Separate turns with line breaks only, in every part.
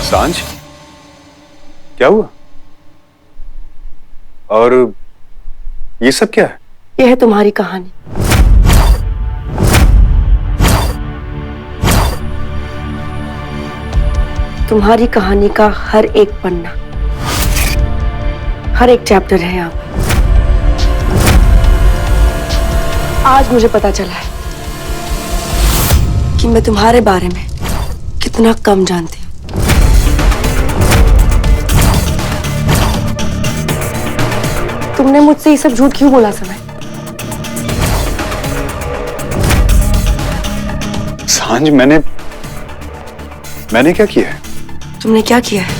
सांझ, क्या हुआ? और ये सब क्या है?
यह है तुम्हारी कहानी। तुम्हारी कहानी का हर एक पन्ना, हर एक चैप्टर है यहाँ पर। आज मुझे पता चला है कि मैं तुम्हारे बारे में कितना कम जानती हूँ। तुमने मुझसे ये सब झूठ क्यों बोला समय?
सांझ, मैंने क्या किया है?
तुमने क्या किया है?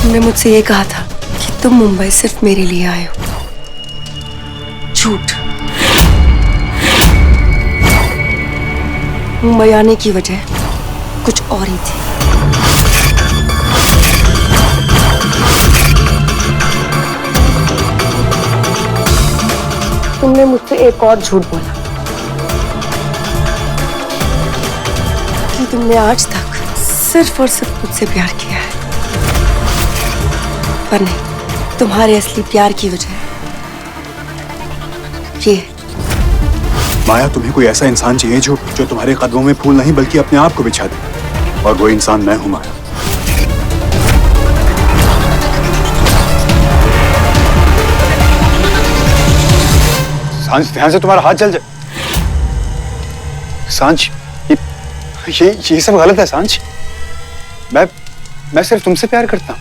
तुमने मुझसे ये कहा था कि तुम मुंबई सिर्फ मेरे लिए आए हो। झूठ। मुंबई आने की वजह कुछ और ही थी। तुमने मुझसे एक और झूठ बोला कि तुमने आज तक सिर्फ और सिर्फ मुझसे प्यार किया है, पर नहीं, तुम्हारे असली प्यार की वजह ये।
माया, तुम्हें कोई ऐसा इंसान चाहिए जो तुम्हारे कदमों में फूल नहीं बल्कि अपने आप को बिछा दे, और वो इंसान मैं हूं माया। सांझ, ध्यान से, तुम्हारा हाथ जल जाए। सांझ, ये सब गलत है सांझ। मैं सिर्फ तुमसे प्यार करता हूं,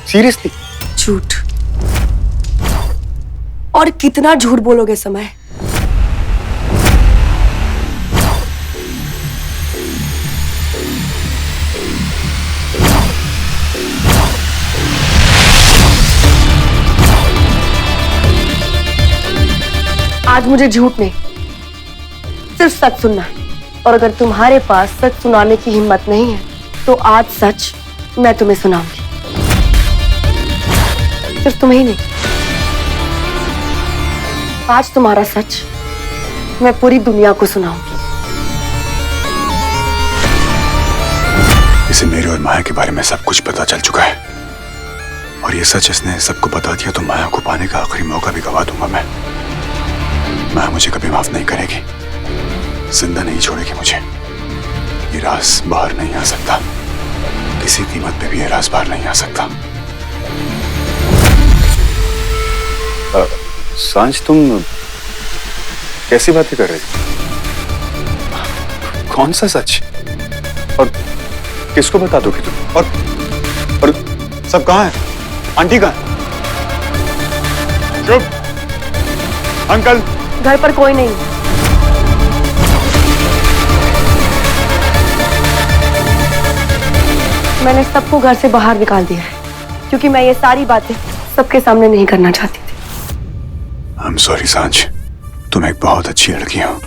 सीरियसली।
झूठ। और कितना झूठ बोलोगे समय? आज मुझे झूठ नहीं, सिर्फ सच सुनना है। और अगर तुम्हारे पास सच सुनाने की हिम्मत नहीं है तो आज सच मैं तुम्हें सुनाऊंगी। सिर्फ तुम्हें ही नहीं, आज तुम्हारा सच मैं पूरी दुनिया को सुनाऊंगी।
इसे मेरे और माया के बारे में सब कुछ पता चल चुका है, और ये सच इसने सबको बता दिया तो माया को पाने का आखिरी मौका भी गवा दूंगा मैं। माया मुझे कभी माफ नहीं करेगी, जिंदा नहीं छोड़ेगी मुझे। ये राज बाहर नहीं आ सकता, किसी कीमत पे भी ये राज बाहर नहीं आ सकता। सांझ, तुम कैसी बातें कर रहे हो? कौन सा सच? और किसको बता दोगे तुम? और सब कहाँ है? आंटी कहाँ है? चुप। अंकल?
घर पर कोई नहीं। मैंने सबको घर से बाहर निकाल दिया है क्योंकि मैं ये सारी बातें सबके सामने नहीं करना चाहती थी।
I'm sorry सांझ, तुम एक बहुत अच्छी लड़की हो।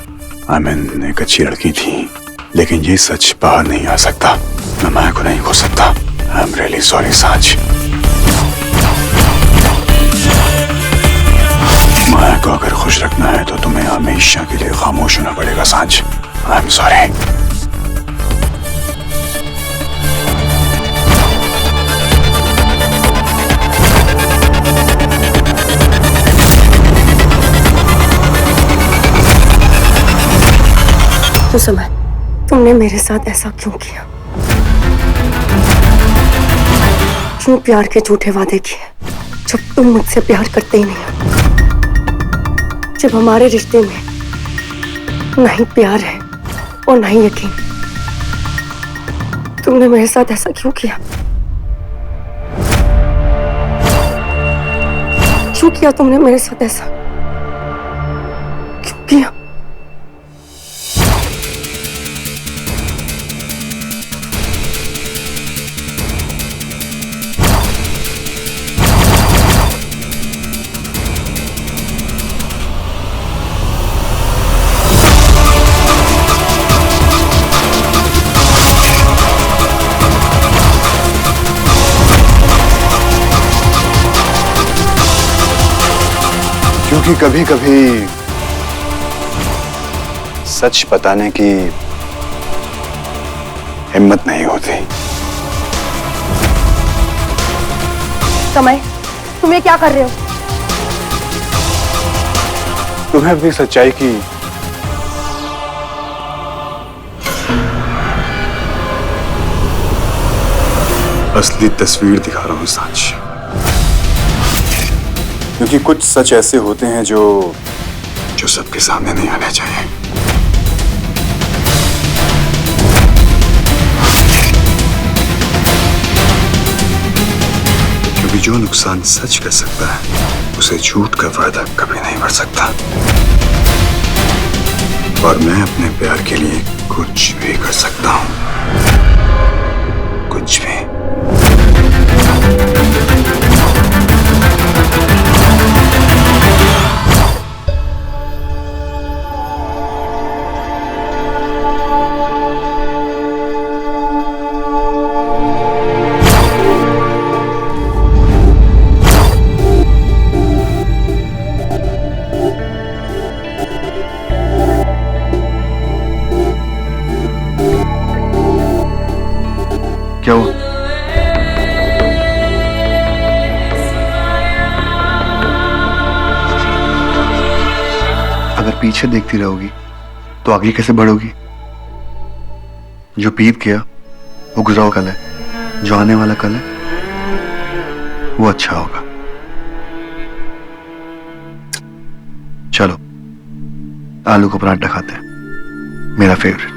एक अच्छी लड़की थी, लेकिन ये सच बाहर नहीं आ सकता। मैं माया को नहीं खो सकता। I'm really sorry सांझ। माया को अगर खुश रखना है तो तुम्हें हमेशा के लिए खामोश होना पड़ेगा सांझ। I'm sorry।
तो समय, तुमने मेरे साथ ऐसा क्यों किया? क्यों प्यार के झूठे वादे किए जब तुम मुझसे प्यार करते ही नहीं हो? जब हमारे रिश्ते में ना ही प्यार है और ना ही यकीन। तुमने मेरे साथ ऐसा क्यों किया? क्यों किया तुमने मेरे साथ ऐसा? क्यों किया?
क्योंकि कभी कभी सच बताने की हिम्मत नहीं होती।
समय, तुम ये क्या कर रहे हो?
तुम्हें अपनी सच्चाई की असली तस्वीर दिखा रहा हूं सांची। क्योंकि कुछ सच ऐसे होते हैं जो सबके सामने नहीं आने चाहिए। क्योंकि जो नुकसान सच कर सकता है उसे झूठ का वायदा कभी नहीं बढ़ सकता। और मैं अपने प्यार के लिए कुछ भी कर सकता हूं, कुछ भी। क्या हुआ?
अगर पीछे देखती रहोगी तो आगे कैसे बढ़ोगी? जो बीत गया वो गुजरा हुआ कल है, जो आने वाला कल है वो अच्छा होगा। चलो आलू का पराठा खाते हैं, मेरा फेवरेट।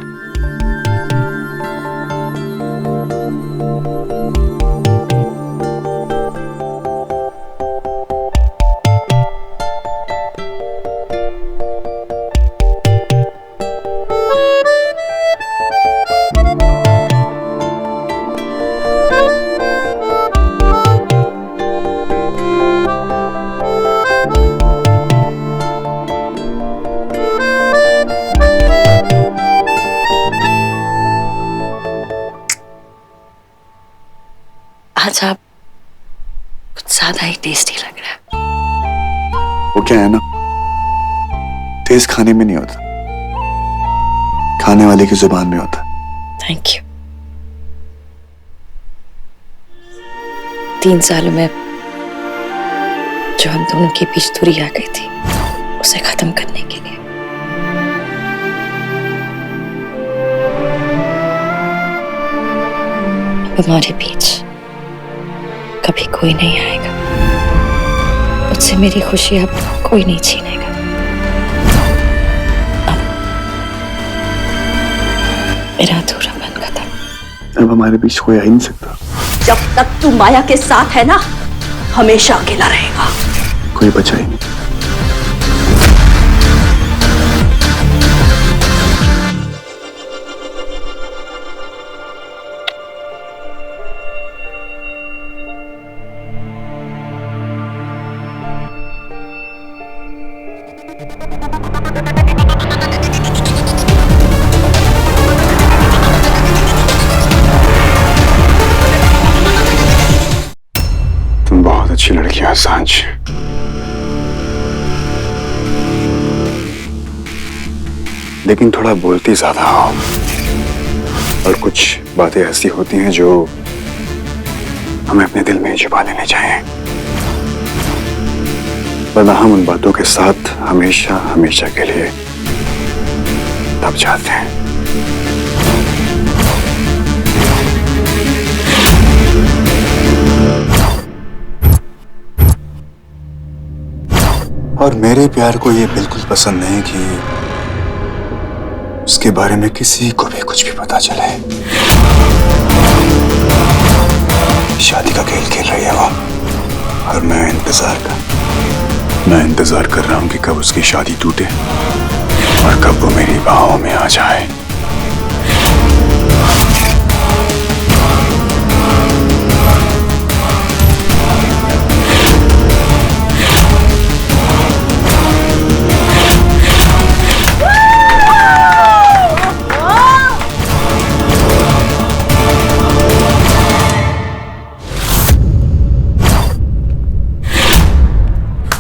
आज आप कुछ ज्यादा ही टेस्टी लग रहा है।
वो क्या है ना, टेस्ट खाने में नहीं होता, खाने वाले की जुबान में होता।
Thank you. 3 सालों में जो हम दोनों के बीच दूरी आ गई थी उसे खत्म करने के लिए अब हमारे बीच कभी कोई नहीं आएगा। मुझसे मेरी खुशी अब कोई नहीं छीनेगा। अब मेरा अधूरापन खत्म।
अब हमारे बीच कोई आ ही नहीं सकता।
जब तक तू माया के साथ है ना, हमेशा अकेला रहेगा।
कोई बचा ही नहीं। तुम बहुत अच्छी लड़की हो सांच। लेकिन थोड़ा बोलती ज्यादा हो और कुछ बातें ऐसी होती हैं जो हमें अपने दिल में छुपा लेनी चाहिए, वरना हम उन बातों के साथ हमेशा हमेशा के लिए दब जाते हैं। और मेरे प्यार को ये बिल्कुल पसंद नहीं कि उसके बारे में किसी को भी कुछ भी पता चले। शादी का खेल खेल रही है वो, और मैं इंतजार कर रहा हूं कि कब उसकी शादी टूटे और कब वो मेरी बाहों में आ जाए।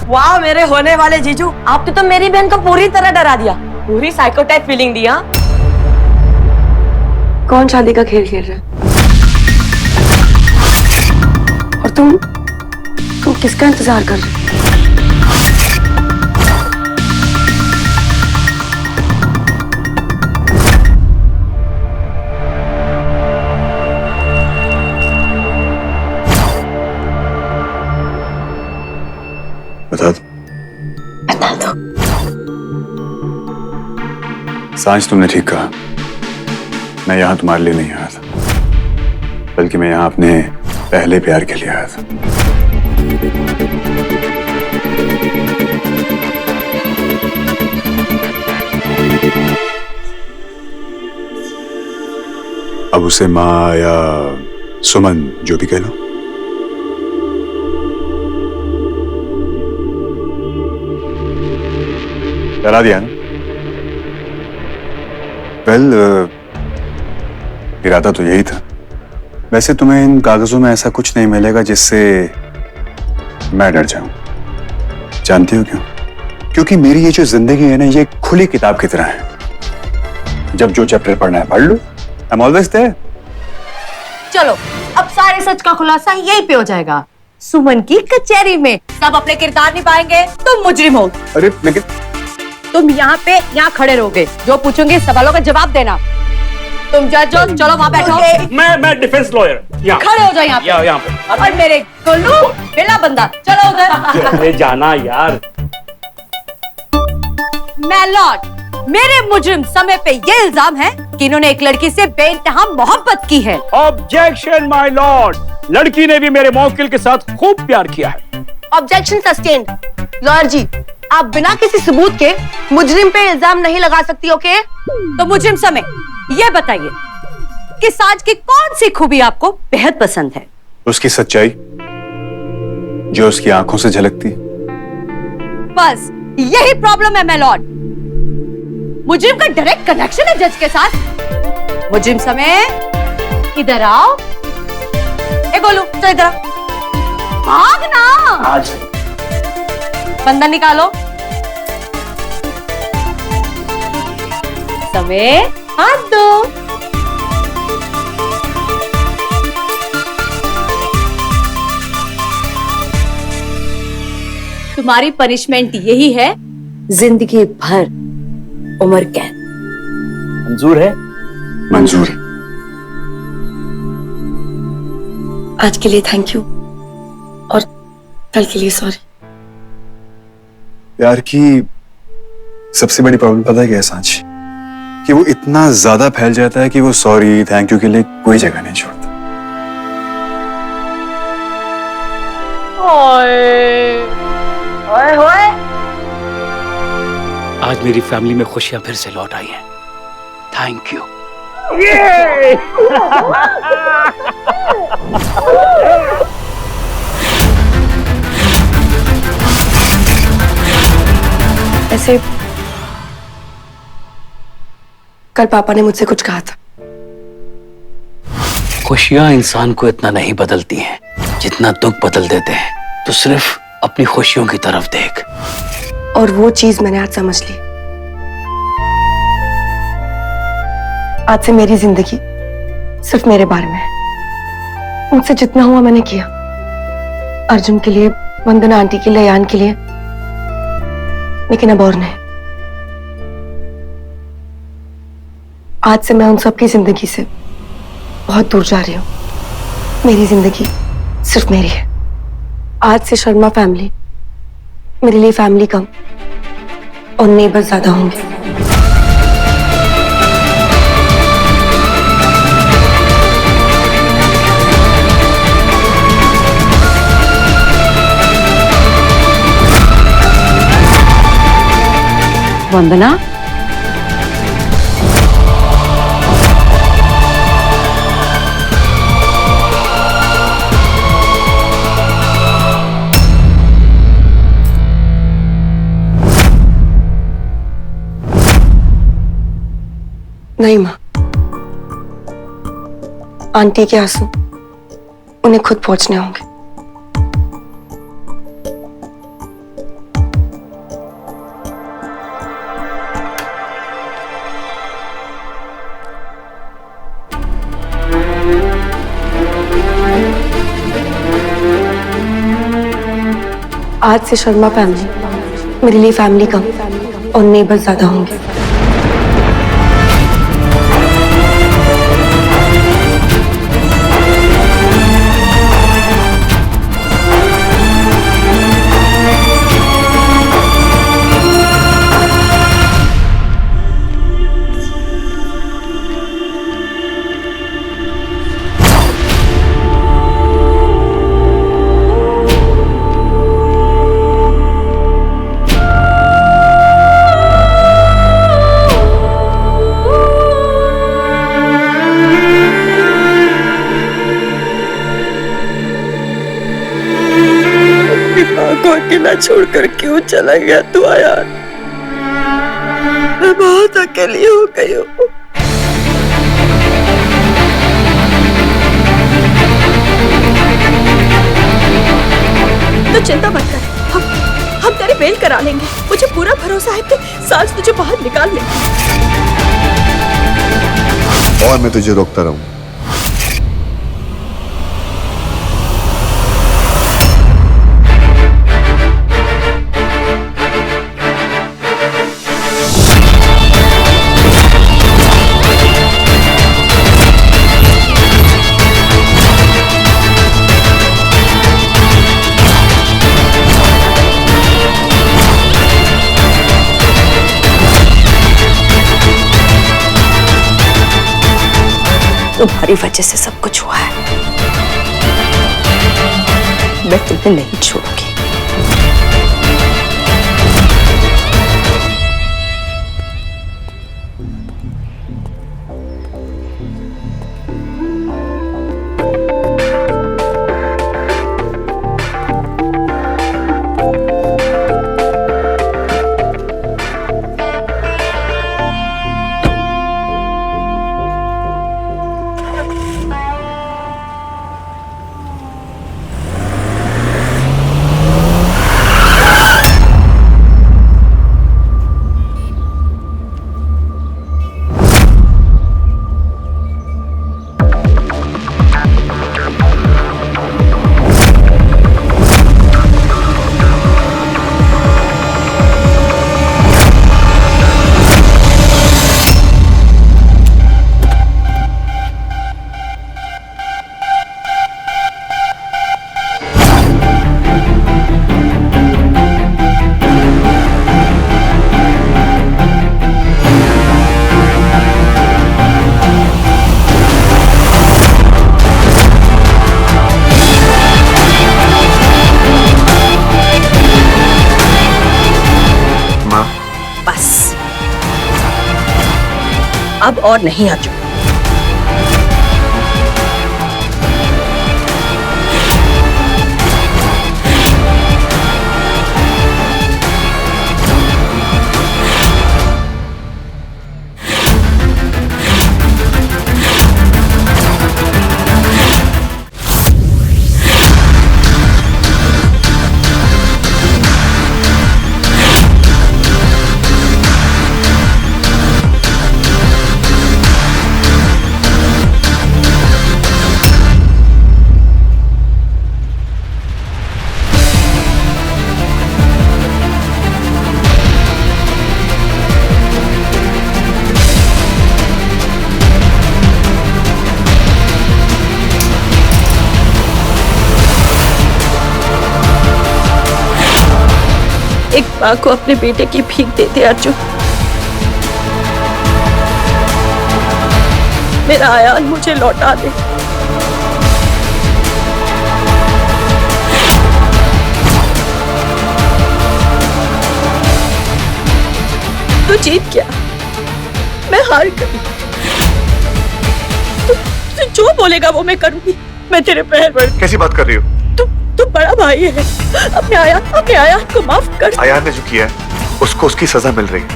वाह मेरे
मेरे होने वाले जीजू, आपने तो मेरी बहन को पूरी तरह डरा दिया, पूरी साइकोटाइप फीलिंग दी। हाँ, कौन शादी का खेल खेल रहा है? और तुम किसका इंतजार कर रहे हो?
बता दो।
बता दो।
सांझ, तुमने ठीक कहा। मैं यहाँ तुम्हारे लिए नहीं आया था, बल्कि मैं यहाँ अपने पहले प्यार के लिए आया था। अब उसे माँ या सुमन जो भी कह लो, डरा दिया ना। वेल, इरादा तो यही था। वैसे तुम्हें इन कागजों में ऐसा कुछ नहीं मिलेगा जिससे मैं डर जाऊं। जानती हो क्यों? क्योंकि मेरी ये जो जिंदगी है ना, ये खुली किताब की तरह है। जब जो चैप्टर पढ़ना है पढ़ लो। I am always there.
चलो, अब सारे सच का खुलासा यहीं पे हो जाएगा। सुमन की कचहरी में सब अपने किरदार निभाएंगे, तुम मुजरिम हो।
अरे लेकिन
तुम यहाँ खड़े रहोगे, जो पूछूंगे सवालों का जवाब देना। तुम जज हो, चलो वहाँ बैठो।
मैं डिफेंस लॉयर। यहाँ
खड़े हो जाओ यहाँ पे। और मेरे गोलू बेला बंदा, चलो उधर।
चले जाना यार।
मैं लॉर्ड, मेरे मुजरिम समय पे ये इल्जाम है कि इन्होंने एक लड़की से बेइंतहा मोहब्बत की है।
ऑब्जेक्शन माय लॉर्ड, लड़की ने भी मेरे मौकिल के साथ खूब प्यार किया है।
Objection sustained. लॉयर जी, आप बिना किसी सबूत के मुजरिम पे इल्जाम नहीं लगा सकती, ओके?
तो मुजरिम समय ये बताइए कि साज की कौन सी खूबी आपको बेहद पसंद है?
उसकी सच्चाई जो उसकी आंखों से झलकती।
बस यही प्रॉब्लम है माय लॉर्ड। मुजरिम का डायरेक्ट कनेक्शन है जज के साथ। मुजरिम समय इधर आओ। ए गोलू, चल इधर आओ। भागना।
आज
बंदा निकालो। समय हाथ दो। तुम्हारी पनिशमेंट यही है, जिंदगी भर उम्र कैद।
मंजूर है?
मंजूर।
आज के लिए थैंक यू और कल के लिए सॉरी।
प्यार की सबसे बड़ी प्रॉब्लम पता है क्या है सांझ? कि वो इतना ज्यादा फैल जाता है कि वो सॉरी थैंक यू के लिए कोई जगह नहीं छोड़ता।
ओए होए।
आज मेरी फैमिली में खुशियां फिर से लौट आई हैं। Thank you.
ऐसे कल पापा ने मुझसे कुछ कहा था।
खुशियां इंसान को इतना नहीं बदलती हैं जितना दुख बदल देते हैं। तो सिर्फ अपनी खुशियों की तरफ देख।
और वो चीज मैंने आज समझ ली। आज से मेरी जिंदगी सिर्फ मेरे बारे में है। मुझसे जितना हुआ मैंने किया। अर्जुन के लिए, वंदना आंटी के लिए, यान के लिए, लेकिन अब और नहीं। आज से मैं उन सबकी जिंदगी से बहुत दूर जा रही हूँ। मेरी जिंदगी सिर्फ मेरी है। आज से शर्मा फैमिली मेरे लिए फैमिली कम और नेबर ज्यादा होंगे।
वंदना,
नहीं माँ, आंटी के आंसू उन्हें खुद पहुंचने होंगे। आज से शर्मा फैमिली मेरे लिए फैमिली कम और नेबर्स ज्यादा होंगे।
को अकेला छोड़कर क्यों चला गया तू आया? मैं बहुत अकेली हो गई हूँ। तो चिंता मत कर, हम तेरी बेल करा लेंगे। मुझे पूरा भरोसा है कि साज तुझे बाहर निकाल लेंगे।
और मैं तुझे रोकता रहूं?
तुम्हारी वजह से सब कुछ हुआ है। मैं तुम्हें नहीं छोड़ूंगी। अब और नहीं अर्जुन। एक माँ को अपने बेटे की भीख देते अर्जुन। मेरा आयान मुझे लौटा दे। तू जीत गया, मैं हार गई। तू जो बोलेगा वो मैं करूंगी। मैं तेरे पैर पर।
कैसी बात कर रही हो?
तू बड़ा भाई है, अपने आयान को माफ कर।
आयान ने जो किया है उसको उसकी सजा मिल रही है।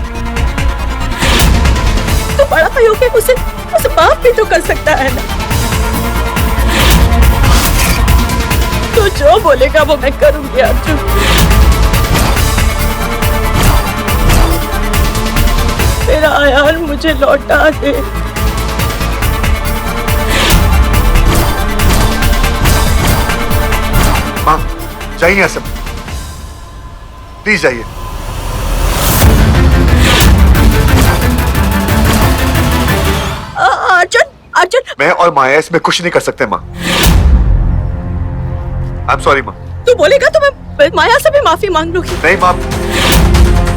तू बड़ा भाई होके उसे माफ भी तो कर सकता है ना। तू जो बोलेगा वो मैं करूंगी अर्जुन। मेरा आयान मुझे लौटा दे।
माँ, जाइए यहाँ से। प्लीज जाइए।
अर्जुन अर्जुन
मैं और माया इसमें कुछ नहीं कर सकते माँ। आई एम सॉरी माँ।
तू बोलेगा तो मैं माया से भी माफी मांग लूंगी।
नहीं माँ।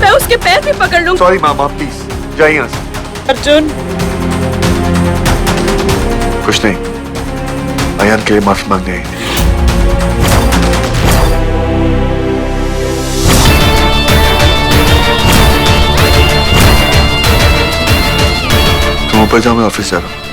मैं उसके पैर भी पकड़ लूंगी।
सॉरी माँ, माँ प्लीज जाइए यहाँ से।
अर्जुन
कुछ नहीं, अयान के लिए माफी मांगने आई थी। तुम ऊपर जाओ, मैं ऑफिस जा रहा हूँ।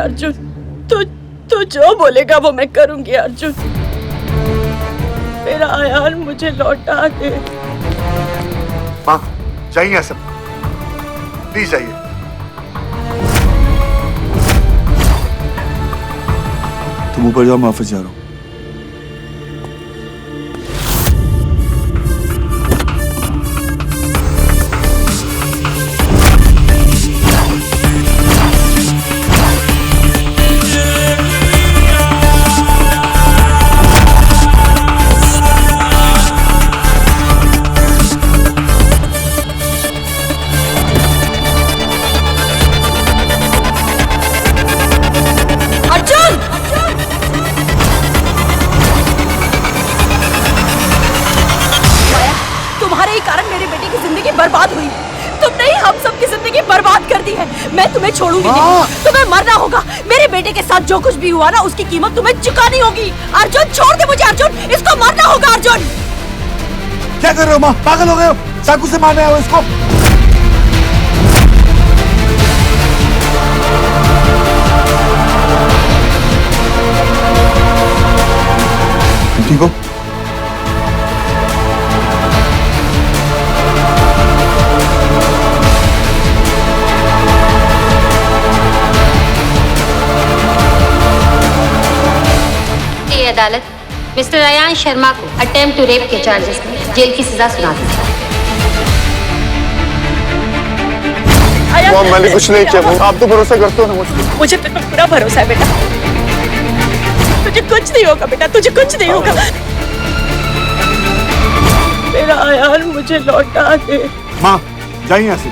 अर्जुन तू तू जो बोलेगा वो मैं करूंगी। अर्जुन मेरा अयान मुझे लौटा दे।
माँ जाइए यहाँ से, प्लीज जाइए। तुम ऊपर जाओ, मैं ऑफिस जा रहा हूँ।
बर्बाद हुई। तुमने ही हम सबकी जिंदगी बर्बाद कर दी है। मैं तुम्हें छोड़ूंगी नहीं। तुम्हें मरना होगा। मेरे बेटे के साथ जो कुछ भी हुआ ना, उसकी कीमत तुम्हें चुकानी होगी। अर्जुन छोड़ दे मुझे। अर्जुन इसको मरना होगा। अर्जुन
क्या कर रहे हो माँ? पागल हो गए हो? चाकू से मारने आए हो इसको? ठीक हो?
अदालत मिस्टर अयान शर्मा को अटेम्प्ट टू रेप के चार्जेस में जेल की सजा सुना दी।
मैंने कुछ नहीं किया। आप तो भरोसा करते हो ना मुझे?
मुझे तुम पर पूरा भरोसा है बेटा। तुझे कुछ नहीं होगा बेटा, तुझे कुछ नहीं होगा। मेरा अयान मुझे लौटा दे।
माँ जाइए यहाँ से।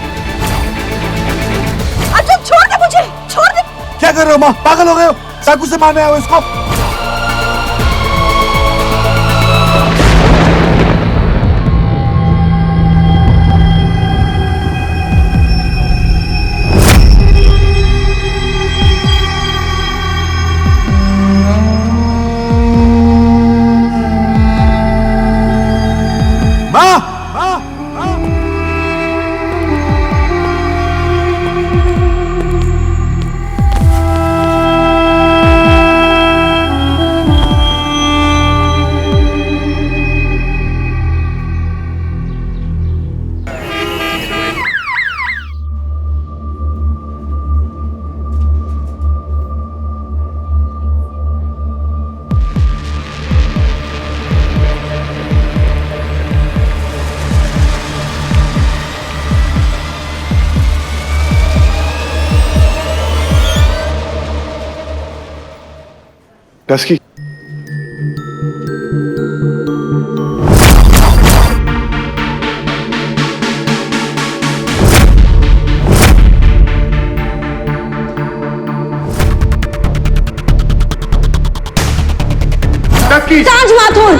अर्जुन छोड़ दे मुझे, छोड़ दे।
क्या कर रहे हो माँ? पागल हो गए हो? चाकू से मारने आए हो इसको? Pesky.
सांझ माथुर।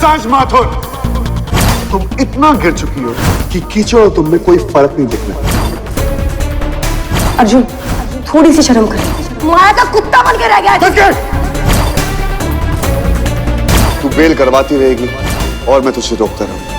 सांझ माथुर, तुम इतना गिर चुकी हो कि कीचड़ और तुम में कोई फर्क नहीं दिखना।
अर्जुन थोड़ी सी शर्म कर। माया का कुत्ता बन के रह गया।
तू बेल करवाती रहेगी और मैं तुझे रोकता रहूंगा।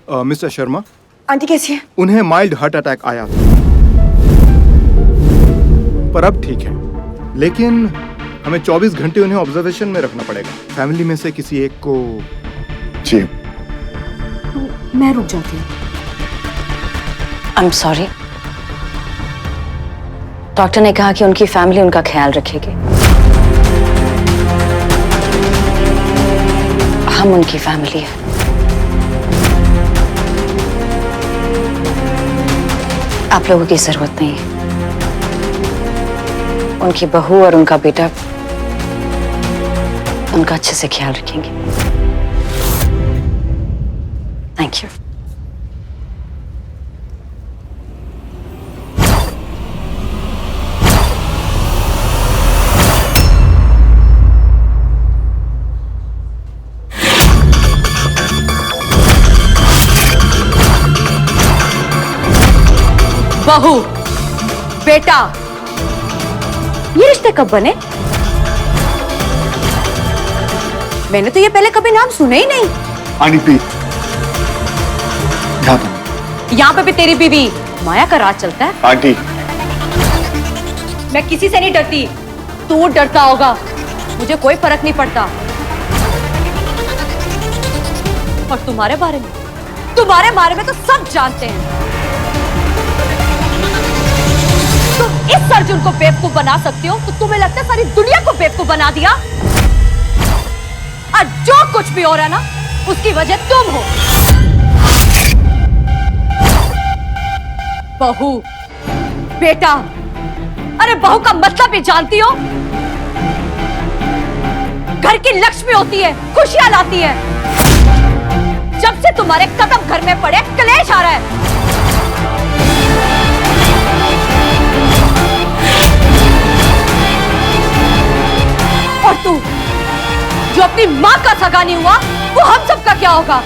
मिस्टर शर्मा,
आंटी कैसी है?
उन्हें माइल्ड हार्ट अटैक आया था, पर अब ठीक है। लेकिन हमें 24 घंटे उन्हें ऑब्जर्वेशन में रखना पड़ेगा। फैमिली में से किसी एक को।
जी
मैं रुक जाती हूँ।
I am sorry. डॉक्टर ने कहा कि उनकी फैमिली उनका ख्याल रखेगी। हम उनकी फैमिली है। आप लोगों की जरूरत नहीं है। उनकी बहू और उनका बेटा उनका अच्छे से ख्याल रखेंगे। Thank you.
बहू, बेटा, ये रिश्ते कब बने? मैंने तो ये पहले कभी नाम सुने ही नहीं।
आंटी प्लीज,
यहाँ पे भी तेरी बीवी माया का राज चलता है।
आंटी
मैं किसी से नहीं डरती, तू डरता होगा। मुझे कोई फर्क नहीं पड़ता। और तुम्हारे बारे में तो सब जानते हैं। तुम इस अर्जुन को बेवकूफ बना सकते हो, तो तुम्हें लगता है सारी दुनिया को बेवकूफ बना दिया? और जो कुछ भी हो रहा है ना, उसकी वजह तुम हो। बहू, बेटा, अरे बहू का मतलब भी जानती हो? घर की लक्ष्मी होती है, खुशियां लाती है। जब से तुम्हारे कदम घर में पड़े, कलेश आ रहा है। और तू जो अपनी मां का सगा नहीं हुआ, वो हम सबका क्या होगा?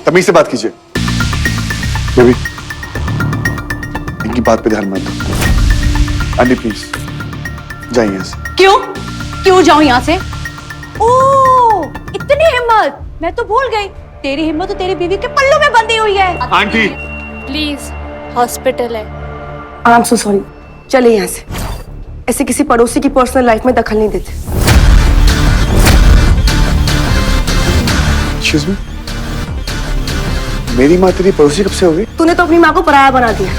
तमीज से बात कीजिए। बेबी, इनकी बात पे ध्यान मत दो। आंटी प्लीज जाइए यहाँ से।
क्यों जाऊं यहाँ से? ओ, इतनी हिम्मत! मैं तो भूल गई, तेरी हिम्मत तो तेरी बीवी के पल्लू में बंधी हुई है।
आंटी
प्लीज, हॉस्पिटल है।
I am so sorry. चले यहाँ से। ऐसे किसी पड़ोसी की पर्सनल लाइफ में दखल नहीं देते।
एक्सक्यूज मी, मेरी माँ तेरी पड़ोसी कब से हो गई?
तूने तो अपनी माँ को पराया बना दिया।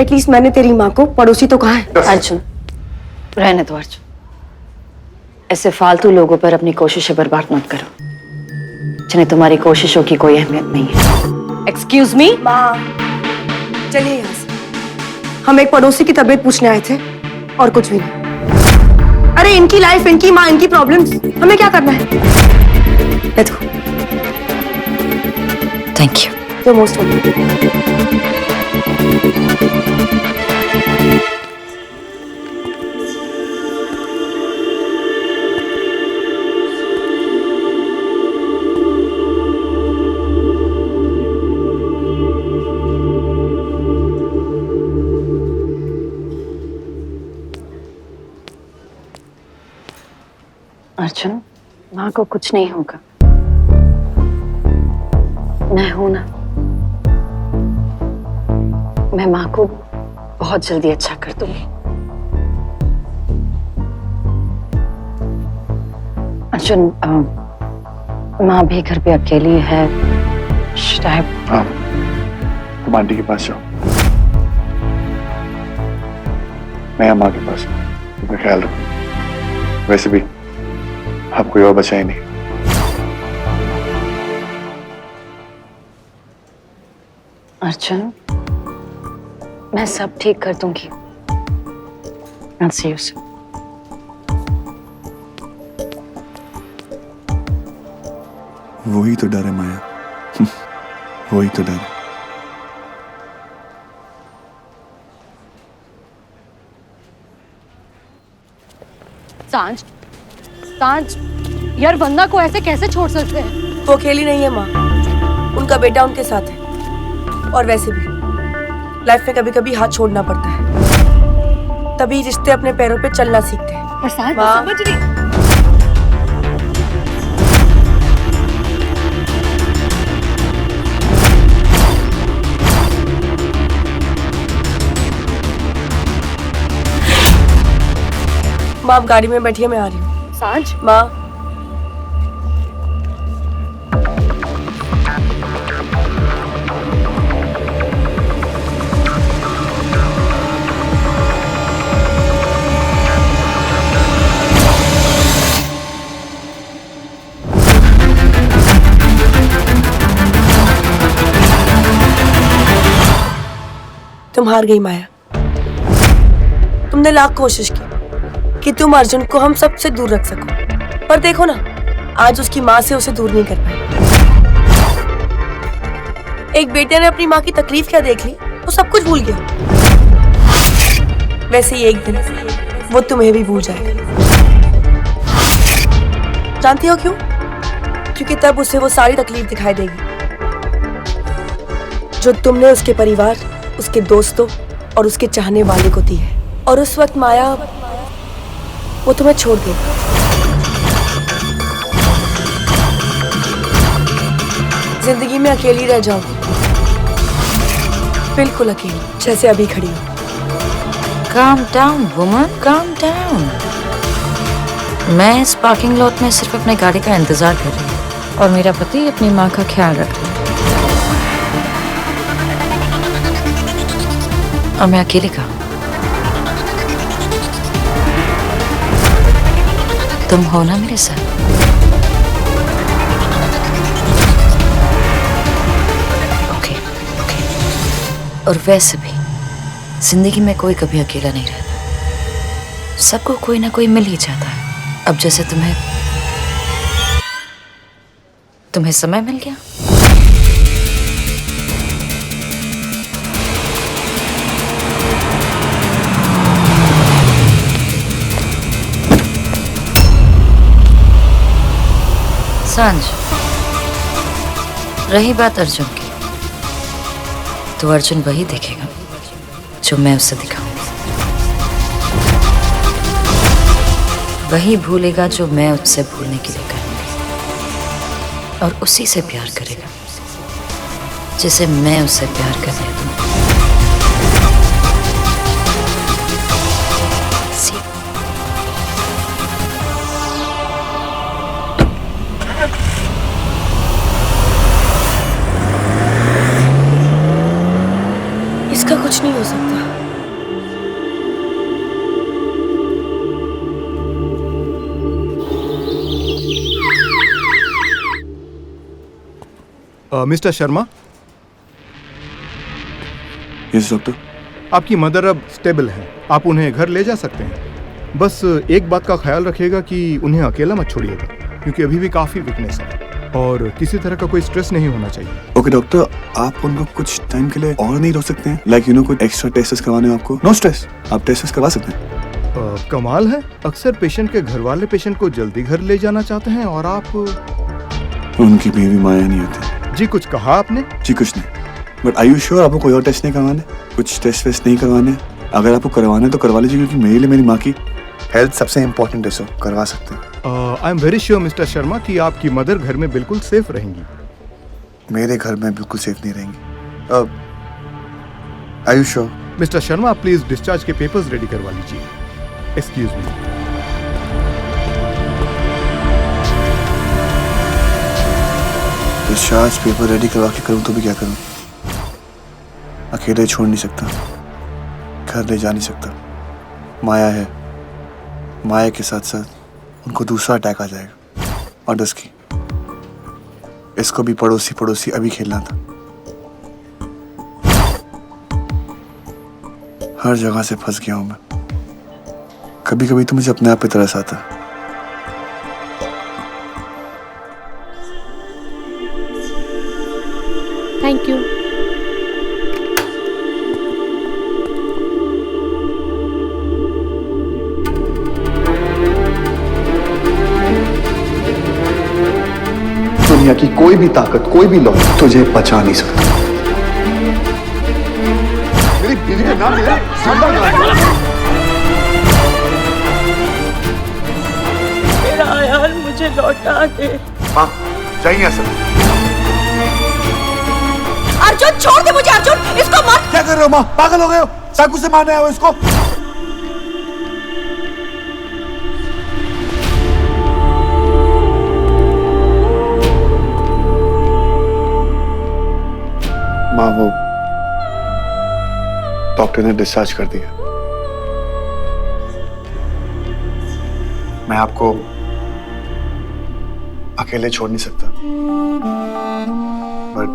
एटलीस्ट मैंने तेरी माँ को पड़ोसी तो कहा है।
अर्जुन, रहने दो अर्जुन। ऐसे फालतू लोगों पर अपनी कोशिशें बर्बाद मत करो, जिन्हें तुम्हारी कोशिशों की कोई अहमियत नहीं है।
Excuse me?
माँ, चलिए यहाँ से। हम एक पड़ोसी की तबीयत पूछने आए थे और कुछ भी नहीं। अरे इनकी लाइफ, इनकी माँ, इनकी प्रॉब्लम्स, हमें क्या करना है? Let's go.
Thank you.
You're most welcome.
Arjun, माँ को कुछ नहीं होगा। मैं हूं ना। मैं माँ को बहुत जल्दी अच्छा कर दूंगी। अर्जुन, माँ भी घर पे अकेली है, शायद।
हाँ, तुम आंटी के पास जाओ, मैं माँ के पास हूँ, तुम्हें ख्याल रखो। वैसे भी अब कोई और बचा ही नहीं।
अर्जुन, मैं सब ठीक कर दूंगी। I'll see you soon.
वही तो डर है माया, वही तो डर है।
सांझ, सांझ, यार वंदना को ऐसे कैसे छोड़ सकते हैं?
वो अकेली नहीं है माँ, उनका बेटा उनके साथ है। और वैसे भी लाइफ में कभी कभी हाथ छोड़ना पड़ता है, तभी रिश्ते अपने पैरों पे चलना सीखते हैं।
और सांझ
माँ,
समझ रही।
माँ आप गाड़ी में बैठिए, मैं आ रही हूँ।
सांझ,
माँ, तुम हार गई माया। तुमने लाख कोशिश की कि तुम अर्जुन को हम सबसे दूर रख सको, पर देखो ना, आज उसकी माँ से उसे दूर नहीं कर पाई। एक बेटे ने अपनी माँ की तकलीफ क्या देख ली, वो सब कुछ भूल गया। वैसे ही एक दिन वो तुम्हें भी भूल जाएगा। जानती हो क्यों? क्योंकि तब उसे वो सारी तकलीफ दिखाई देगी जो तुमने उसके परिवार, उसके दोस्तों और उसके चाहने वाले को दी है। और उस वक्त माया वो तुम्हें छोड़ देगी। जिंदगी में अकेली रह जाओगी, बिल्कुल अकेली, जैसे अभी खड़ी हो।
Calm down, woman. Calm down. मैं इस पार्किंग लॉट में सिर्फ अपने गाड़ी का इंतजार कर रही हूँ और मेरा पति अपनी माँ का ख्याल रख रहा है। और मैं अकेली कहाँ? तुम हो ना मेरे साथ? Okay, okay. और वैसे भी जिंदगी में कोई कभी अकेला नहीं रहता, सबको कोई ना कोई मिल ही जाता है। अब जैसे तुम्हें समय मिल गया। सांझ, रही बात अर्जुन की, तो अर्जुन वही देखेगा जो मैं उसे दिखाऊंगी, वही भूलेगा जो मैं उससे भूलने के लिए करूंगी, और उसी से प्यार करेगा जिसे मैं उससे प्यार करने दूंगी।
इसका कुछ नहीं हो सकता।
Mister Sharma,
yes doctor.
आपकी मदर अब स्टेबल है, आप उन्हें घर ले जा सकते हैं। बस एक बात का ख्याल रखिएगा कि उन्हें अकेला मत छोड़िएगा, क्योंकि अभी भी काफ़ी वीकनेस है और किसी तरह का कोई स्ट्रेस नहीं होना चाहिए।
ओके डॉक्टर, आप उनको कुछ टाइम के लिए और नहीं रोक सकते हैं? लाइक कुछ एक्स्ट्रा टेस्ट करवाने आपको? नो स्ट्रेस, आप टेस्ट करवा सकते हैं।
कमाल है, अक्सर पेशेंट के घर वाले पेशेंट को जल्दी घर ले जाना चाहते हैं और आप।
उनकी बेबी माया नहीं होती।
जी कुछ कहा आपने?
जी कुछ नहीं, बट आई यू श्योर आपको कोई और टेस्ट नहीं करवाने? कुछ टेस्ट वेस्ट नहीं करवाने? अगर आपको करवाने तो करवा लीजिए, क्योंकि मेरे लिए मेरी माँ की हेल्थ सबसे इम्पोर्टेंट है, सो करवा सकते हैं।
I am very sure mister Sharma कि आपकी मदर घर में बिल्कुल सेफ रहेंगी।
मेरे घर में बिल्कुल सेफ नहीं रहेंगी। Are you sure?
Mister Sharma please discharge के पेपर्स रेडी करवा लीजिए। Excuse me.
Discharge paper ready करवा के करूँ तो भी क्या करूँ? अकेले छोड़ नहीं सकता, घर ले जा नहीं सकता। माया है, माया के साथ साथ उनको दूसरा अटैक आ जाएगा। और दस की इसको भी पड़ोसी पड़ोसी अभी खेलना था। हर जगह से फंस गया हूं मैं। कभी कभी तो मुझे अपने आप पे तरस आता है।
Thank you.
दुनिया की कोई भी ताकत, कोई भी लॉ तुझे बचा नहीं सकता। मेरी बीवी का नाम मेरा
मेरा यार मुझे लौटा दे।
माँ चाहिए सर।
अर्जुन छोड़ दे मुझे, अर्जुन इसको मत।
क्या कर रहे हो माँ? पागल हो गए हो? चाकू से मारने आए हो इसको? माँ वो डॉक्टर ने डिस्चार्ज कर दिया। मैं आपको अकेले छोड़ नहीं सकता, बट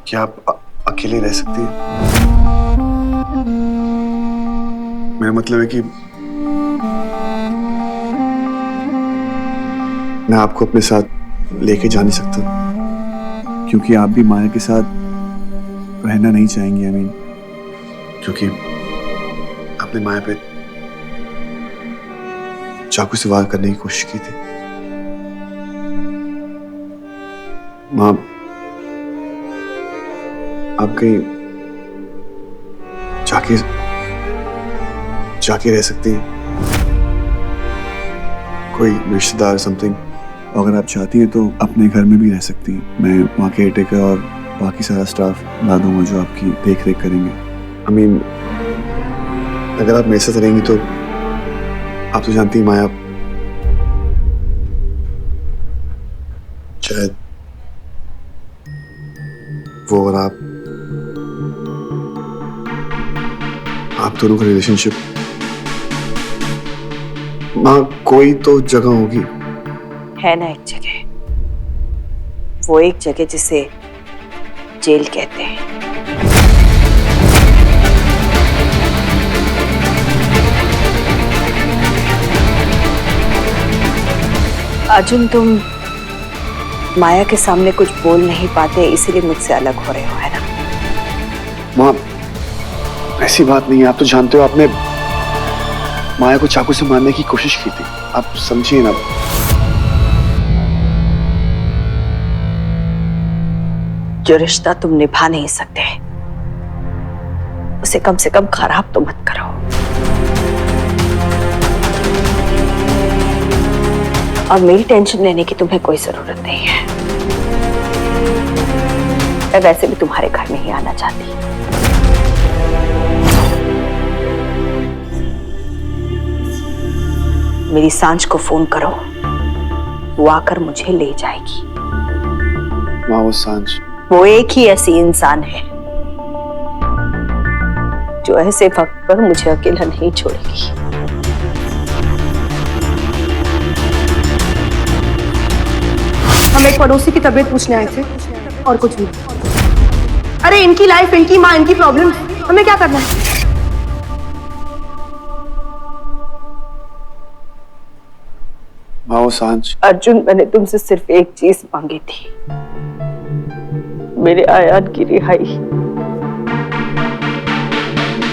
क्या आप अकेले रह सकती हैं? मेरा मतलब है कि मैं आपको अपने साथ लेके जा नहीं सकता, क्योंकि आप भी माया के साथ रहना नहीं चाहेंगे। आई मीन, क्योंकि आपने माया पे चाकू से वार करने की कोशिश की थी। माँ आप कहीं जाके रह सकती हैं, कोई रिश्तेदार समथिंग। अगर आप चाहती हैं तो अपने घर में भी रह सकती हैं। मैं वहाँ के केयरटेकर और बाकी सारा स्टाफ ला दूंगा जो आपकी देख रेख करेंगे। आई मीन, अगर आप मेरे साथ रहेंगी तो आप तो जानती हैं माया, शायद वो और आप दोनों का रिलेशनशिप, माँ कोई तो जगह होगी।
है ना एक जगह, वो एक जगह जिसे जेल कहते हैं। अर्जुन, तुम माया के सामने कुछ बोल नहीं पाते, इसीलिए मुझसे अलग हो रहे हो, है ना?
माँ ऐसी बात नहीं है। आप तो जानते हो आपने माया को चाकू से मारने की कोशिश की थी। आप समझिए ना।
जो रिश्ता तुम निभा नहीं सकते उसे कम से कम खराब तो मत करो। और मेरी टेंशन लेने की तुम्हें कोई जरूरत नहीं है। मैं वैसे भी तुम्हारे घर में ही आना चाहती। मेरी सांझ को फोन करो, वो आकर मुझे ले जाएगी।
माँ वो सांझ,
वो एक ही ऐसी इंसान है जो ऐसे वक्त पर मुझे अकेला नहीं छोड़ेगी।
हम एक पड़ोसी की तबीयत पूछने आए थे और कुछ नहीं। अरे इनकी लाइफ, इनकी माँ, इनकी प्रॉब्लम, हमें क्या करना है?
माँ वो सांझ।
अर्जुन, मैंने तुमसे सिर्फ एक चीज मांगी थी, मेरे आयान की रिहाई।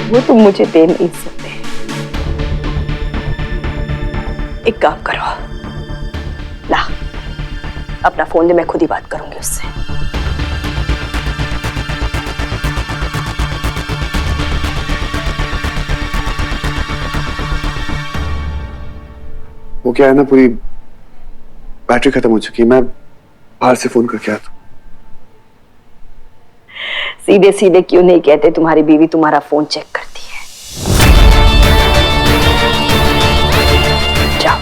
वो तुम मुझे दे नहीं सकते। एक काम करो, ला अपना फोन दे, मैं खुद ही बात करूंगी उससे।
वो क्या है ना, पूरी बैटरी खत्म हो चुकी है। मैं बाहर से फोन करके आता हूँ।
सीधे सीधे क्यों नहीं कहते तुम्हारी बीवी तुम्हारा फोन चेक करती है? जाओ,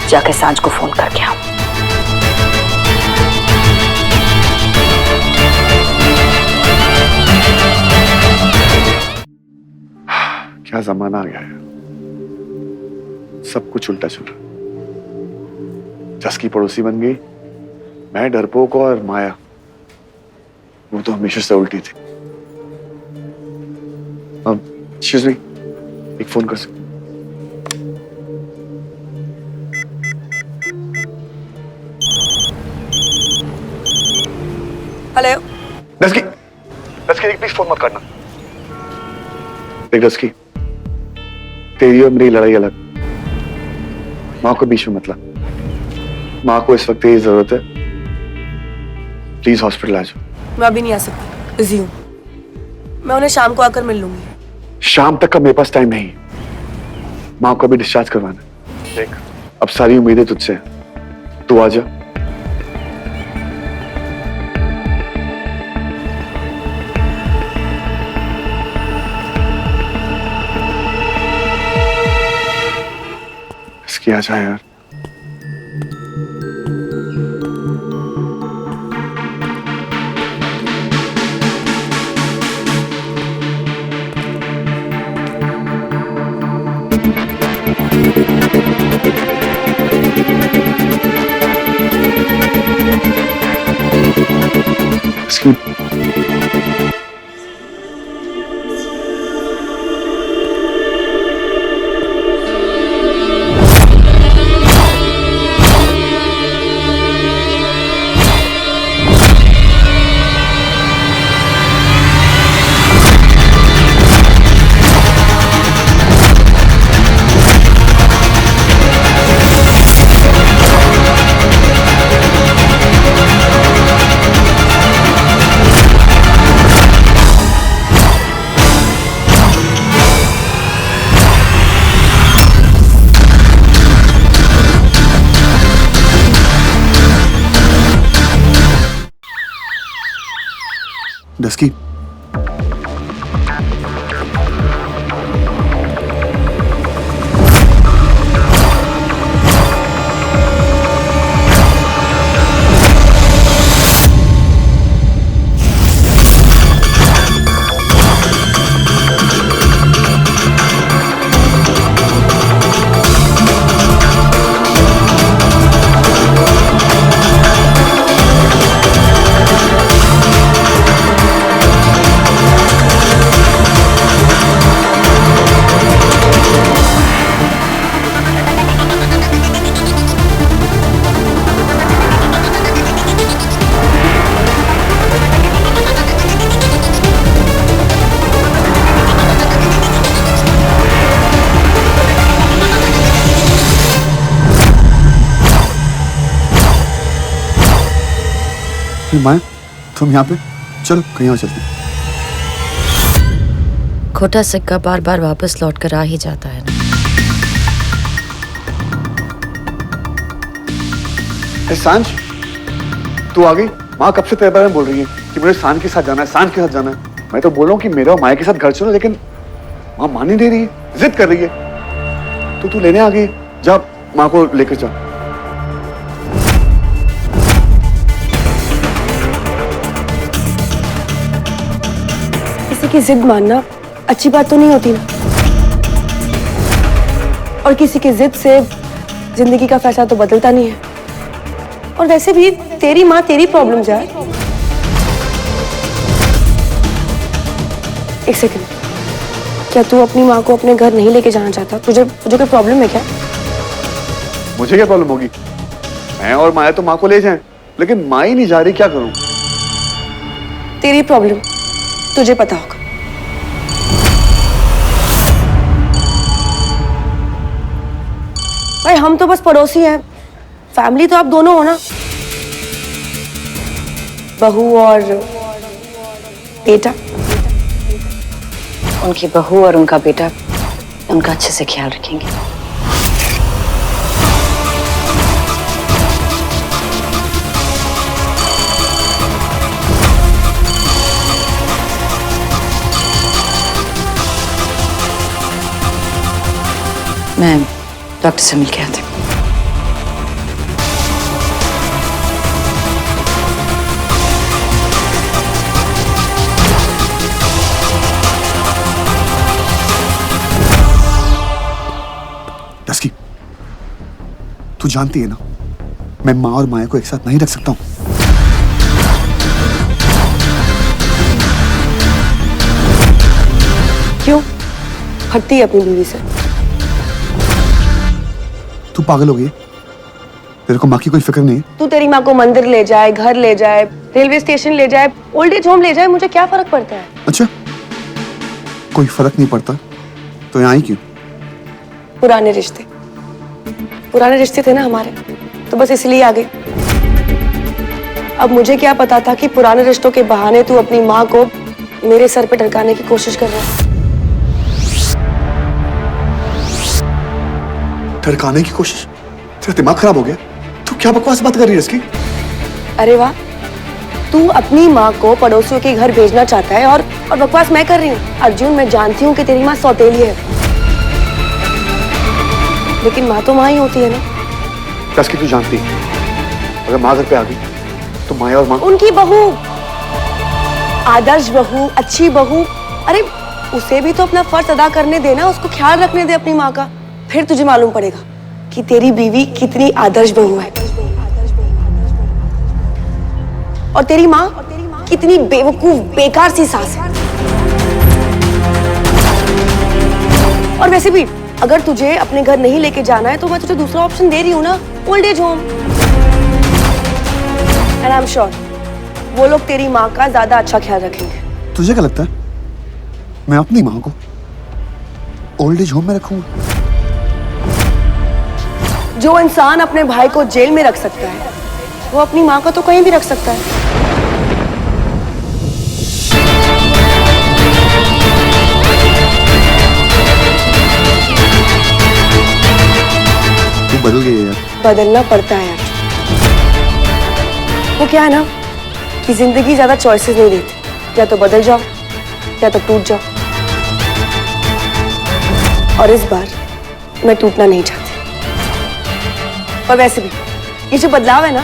जाके सांझ को फोन करके आओ।
क्या जमाना आ गया है, सब कुछ उल्टा चल रहा। जस की पड़ोसी बन गई, मैं डरपोक, और माया वो तो हमेशा से उल्टी थी। अब एक्सक्यूज मी, एक फोन कर सकते?
Hello
dusky, dusky please phone मत करना। देख डस्की, तेरी और मेरी लड़ाई अलग, माँ को बीच में मत ला। माँ को इस वक्त तेरी जरूरत है, प्लीज हॉस्पिटल आ जाओ।
मैं अभी नहीं आ सकती, बिजी हूँ। मैं उन्हें शाम को आकर मिल लूंगी।
शाम तक का मेरे पास टाइम नहीं है, माँ को अभी डिस्चार्ज करवाना है। देख, अब सारी उम्मीदें तुझसे हैं, तू आ जा। इसकी आ जा यार। इसकी डस्की, माया तुम यहाँ पे, चलो कहीं और चलते हैं।
खोटा सिक्का बार बार वापस लौट कर आ ही जाता है ना।
सांझ, तू आ गई? माँ कब से तेरे बारे में बोल रही है कि मुझे सांझ के साथ जाना है, सांझ के साथ जाना है। मैं तो बोल रहा हूँ कि मेरा और माया के साथ घर चलो, लेकिन माँ मान नहीं दे रही है, जिद कर रही है। तो तू लेने आ गई, जा माँ को लेकर जा।
किसी की जिद मानना अच्छी बात तो नहीं होती ना, और किसी की जिद से जिंदगी का फैसला तो बदलता नहीं है। और वैसे भी तेरी माँ तेरी प्रॉब्लम है। एक सेकंड, क्या तू अपनी माँ को अपने घर नहीं लेके जाना चाहता? तुझे कोई प्रॉब्लम है क्या?
मुझे क्या प्रॉब्लम होगी? मैं और माया तो माँ को ले जाएं, लेकिन माँ ही नहीं जा रही, क्या करूं?
तेरी प्रॉब्लम तुझे पता होगा। भाई हम तो बस पड़ोसी हैं, फैमिली तो आप दोनों हो ना। बहू और बेटा।
उनकी बहू और उनका बेटा उनका अच्छे से ख्याल रखेंगे। मैं डॉक्टर से मिल के आती हूँ।
डस्की, तू जानती है ना, मैं माँ और माया को एक साथ नहीं रख सकता हूँ।
क्यों? हटती है अपनी बीवी से?
तू पागल हो गई है? तेरे को माँ की कोई फिक्र नहीं है?
तू तेरी माँ को मंदिर ले जाए, घर ले जाए, रेलवे स्टेशन ले जाए, ओल्ड एज होम ले जाए, मुझे क्या फर्क पड़ता है?
अच्छा, कोई फर्क नहीं पड़ता तो यहाँ आई क्यों?
पुराने रिश्ते थे ना हमारे, तो बस इसलिए आ गई। अब मुझे क्या पता था कि पुराने रिश्तों के बहाने तू अपनी माँ को मेरे सर पे ढकाने की कोशिश कर रहा है।
ढकाने की कोशिश? तेरा दिमाग खराब हो गया? तू क्या बकवास बात कर रही है इसकी?
अरे वाह, तू अपनी माँ को पड़ोसियों के घर भेजना चाहता है और बकवास मैं कर रही हूँ। अर्जुन, मैं जानती हूँ कि तेरी माँ सौतेली है, लेकिन माँ तो माँ ही होती है ना।
डस्की, तू जानती है अगर माँ घर पे आ गई तो माया और माँ
उनकी बहू, आदर्श बहू, अच्छी बहू, अरे उसे भी तो अपना फर्ज अदा करने देना, उसको ख्याल रखने दे अपनी माँ का। फिर तुझे मालूम पड़ेगा कि तेरी बीवी कितनी आदर्श बहू है और तेरी माँ कितनी बेवकूफ बेकार सी सास है। और वैसे भी अगर तुझे अपने घर नहीं लेके जाना है तो मैं तुझे दूसरा ऑप्शन दे रही हूँ ना, old age home. And I am sure वो लोग तेरी माँ का ज्यादा अच्छा ख्याल रखेंगे।
तुझे क्या लगता है मैं अपनी माँ को ओल्ड एज होम में रखूंगा?
जो इंसान अपने भाई को जेल में रख सकता है वो अपनी माँ को तो कहीं भी रख सकता है।
तू बदल गई है यार।
बदलना पड़ता है यार। वो क्या है ना कि जिंदगी ज्यादा चॉइसेस नहीं देती, या तो बदल जाओ या तो टूट जाओ। और इस बार मैं टूटना नहीं चाहती। और वैसे भी ये जो बदलाव है ना,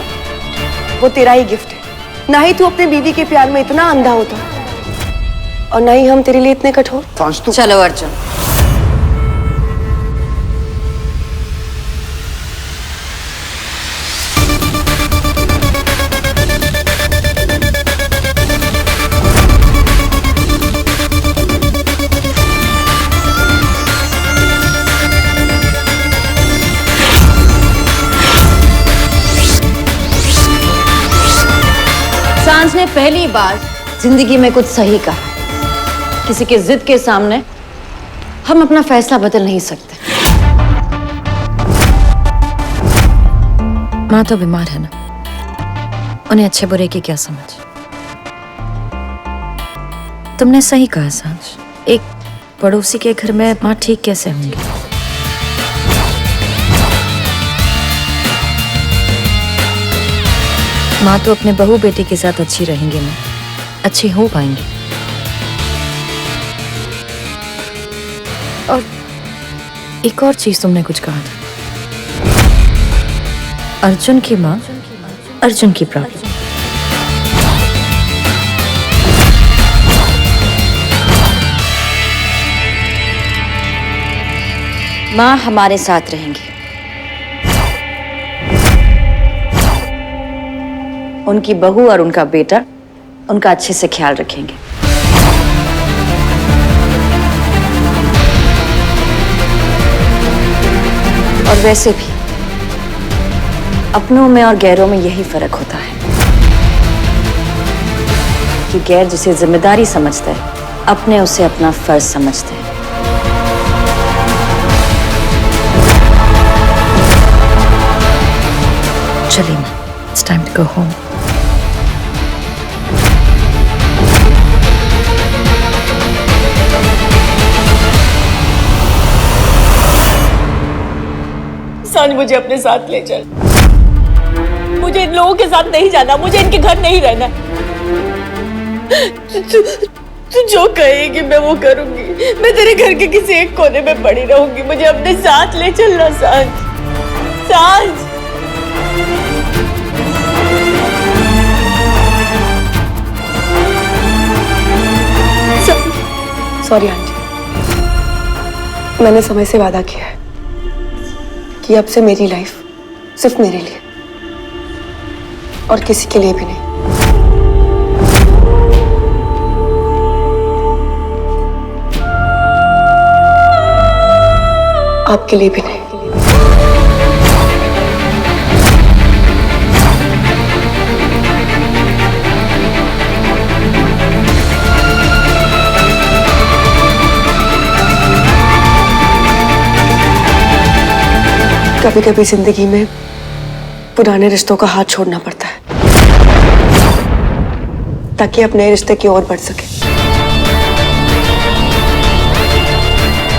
वो तेरा ही गिफ्ट है। ना ही तू अपने बीवी के प्यार में इतना अंधा होता और ना ही हम तेरे लिए इतने कठोर।
चलो अर्जुन, सांझ ने पहली बार जिंदगी में कुछ सही कहा। किसी के जिद के सामने हम अपना फैसला बदल नहीं सकते।
माँ तो बीमार है ना, उन्हें अच्छे बुरे की क्या समझ। तुमने सही कहा सांझ, एक पड़ोसी के घर में माँ ठीक कैसे होंगी। माँ तो अपने बहू बेटी के साथ अच्छी रहेंगी ना, अच्छी हो पाएंगी। और एक और चीज तुमने कुछ कहा था, अर्जुन की माँ, अर्जुन की प्रॉब्लम।
माँ हमारे साथ रहेंगी, उनकी बहू और उनका बेटा उनका अच्छे से ख्याल रखेंगे। और वैसे भी अपनों में और गैरों में यही फर्क होता है कि गैर जिसे जिम्मेदारी समझता है, अपने उसे अपना फर्ज समझते हैं।
चलिए माँ, it's time to go home.
सांझ, मुझे अपने साथ ले चल। मुझे इन लोगों के साथ नहीं जाना, मुझे इनके घर नहीं रहना। तू जो कहेगी मैं वो करूंगी। मैं तेरे घर के किसी एक कोने में पड़ी रहूंगी। मुझे अपने साथ ले चलना साज। साज
सॉरी आंटी, मैंने समय से वादा किया है कि अब से मेरी लाइफ सिर्फ मेरे लिए और किसी के लिए भी नहीं। आपके लिए भी नहीं। कभी कभी जिंदगी में पुराने रिश्तों का हाथ छोड़ना पड़ता है ताकि आप नए रिश्ते की ओर बढ़ सके।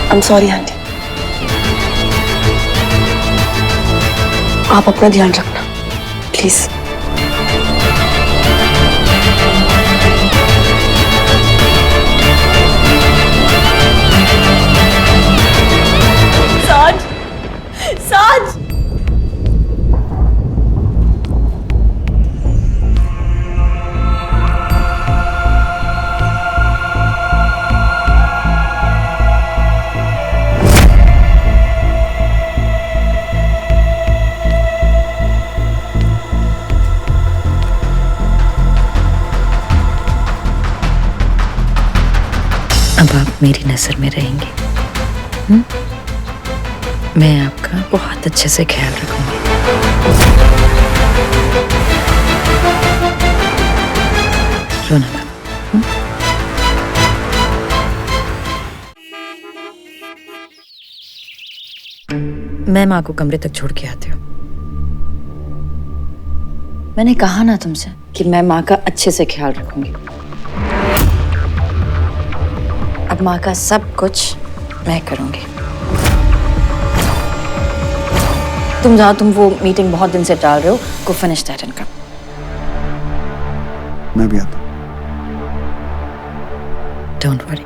I'm sorry aunty. आप अपना ध्यान रखना प्लीज।
साज साज
अब आप मेरी नजर में रहेंगे। मैं आपका बहुत अच्छे से ख्याल रखूंगी। रोना मत। मैं माँ को कमरे तक छोड़ के आती हूँ।
मैंने कहा ना तुमसे कि मैं माँ का अच्छे से ख्याल रखूंगी। अब माँ का सब कुछ मैं करूंगी। तुम जाओ, तुम वो मीटिंग बहुत दिन से टाल रहे हो, go finish that and come।
मैं भी आता हूँ।
Don't worry।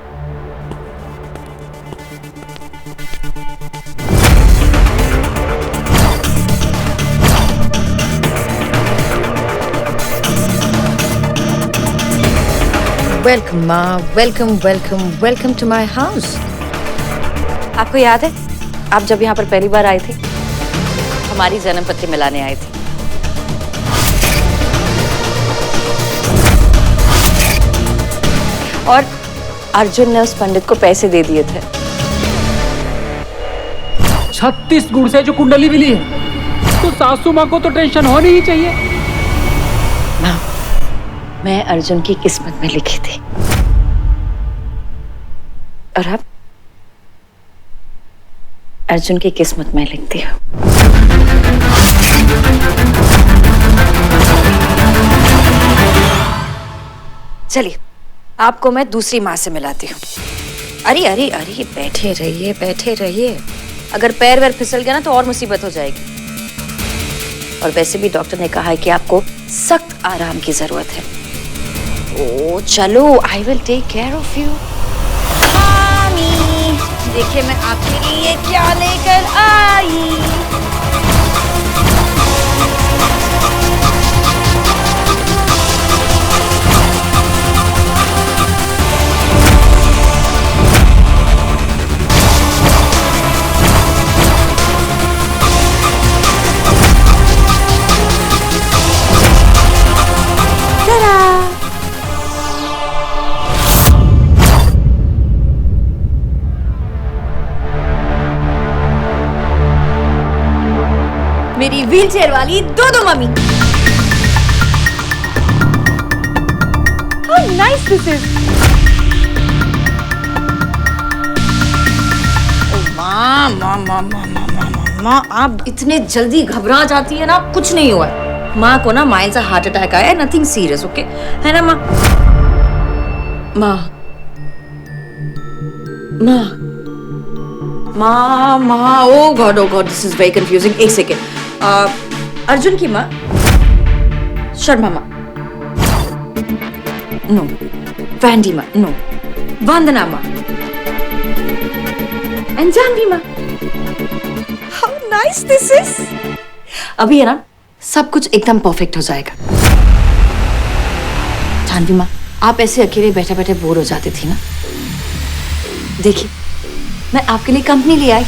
वेलकम माँ, welcome welcome welcome to my house.
आपको याद है आप जब यहाँ पर पहली बार आई थी, हमारी जन्म पत्री मिलाने आई थी। और अर्जुन ने उस पंडित को पैसे दे दिए थे।
36 गुण से जो कुंडली मिली है तो सासू माँ को तो टेंशन होनी ही चाहिए।
माँ, मैं अर्जुन की किस्मत में लिखी थी और अब अर्जुन की किस्मत में लिखती हूँ। चलिए आपको मैं दूसरी माँ से मिलाती हूँ। अरे अरे अरे बैठे रहिए, बैठे रहिए। अगर पैर वैर फिसल गया ना तो और मुसीबत हो जाएगी। और वैसे भी डॉक्टर ने कहा है कि आपको सख्त आराम की जरूरत है। ओ चलो, I will take care of you. देखिए मैं आपके लिए क्या लेकर आई।
मेरी व्हीलचेयर वाली दो mummy. How nice this is।
माँ माँ माँ माँ माँ माँ माँ, आप इतने जल्दी घबरा जाती है ना। कुछ नहीं हुआ है माँ को ना, माइल्ड सा हार्ट अटैक आया है, नथिंग सीरियस। ओके है ना माँ? माँ माँ माँ माँ, oh God this is very confusing. एक सेकेंड। अर्जुन की माँ शर्मा माँ, नो। वैंडी माँ, नो। वंदना माँ एंड जानवी माँ। How nice this is. अभी है ना सब कुछ एकदम परफेक्ट हो जाएगा। जानवी माँ, आप ऐसे अकेले बैठे बैठे बोर हो जाती थी ना, देखिए मैं आपके लिए कंपनी ले आई।